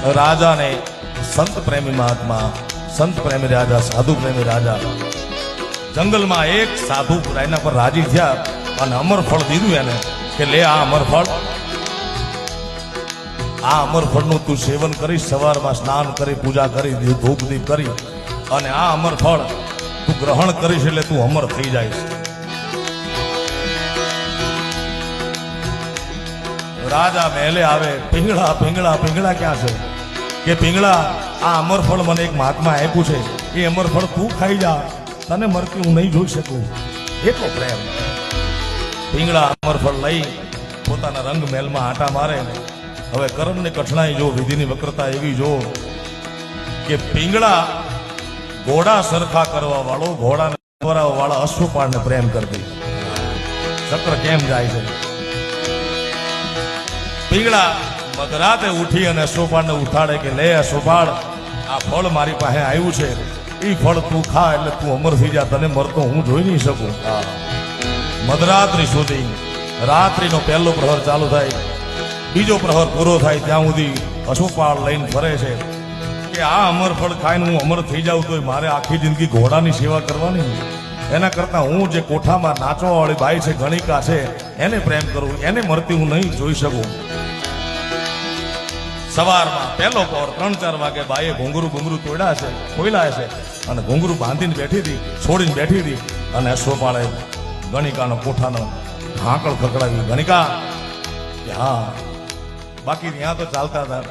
राजा ने संत प्रेमी महात्मा, संत प्रेमी राजा, साधु प्रेमी राजा जंगल में एक साधु एना पर राजी थया अने अमरफळ दीधुं एने के ले आ अमरफळ, आ अमरफळ નું તું સેવન કરી, સવારમાં સ્નાન કરી, પૂજા કરી, ધૂપ દીપ કરી અને આ અમરફળ તું ગ્રહણ કરીશ એટલે તું અમર થઈ જાઈશ। राजा मेले आवे, पिंगला पिंगला पिंगला क्या है कि पिंगला आ अमरफळ मने एक महात्मा आप्युं छे, ए अमरफळ तू खाई जा, तने मरती हूँ नहीं जोई शकूं, एटलो प्रेम। पिंगला अमरफळ लई पोताना रंग महल में आटा मारे। हवे कर्म ने कठिनाई जो, विधि ની વક્રતા एवी जो कि पिंगला घोड़ा सरखा करवा वाळो, घोड़ा ने वरावा वाळा अश्वपाळ ने प्रेम करती। चक्र केम जाय छे। पिंगला मधराते उठी अने अश्वपाळ ने उठाड़े के ले अश्वपाळ आ फळ मारी पासे आव्युं छे, ई फळ तू खा એટલે તું અમર થઈ જા, તને મરતો હું જોઈ નહીં શકું। મધરાત્રિ સુધી, રાત્રિનો પહેલો પ્રહર ચાલુ થાય, બીજો પ્રહર પૂરો થાય ત્યાં સુધી અશ્વપાળ લઈને ફરે છે કે આ અમરફળ ખાઈને હું અમર થઈ જાઉં તો મારે આખી જિંદગી ઘોડાની સેવા કરવાની, એના કરતા હું જે કોઠામાં નાચવા વાળી બાઈ છે, ગણિકા છે, એને પ્રેમ કરું, એને મરતી હું નહીં જોઈ શકું। સવારમાં પહેલો પહોર 3-4 વાગે બાઈએ ઘૂંઘરું તોડ્યા છે, ખોઈલા છે અને ઘૂંઘરું બાંધીને બેઠી હતી, છોડીને બેઠી હતી અને અશ્વપાળે ગણિકાનો કોઠાનો હાંકળ ખકડાવી। ગણિકા હા, બાકી ત્યાં તો ચાલતા હતા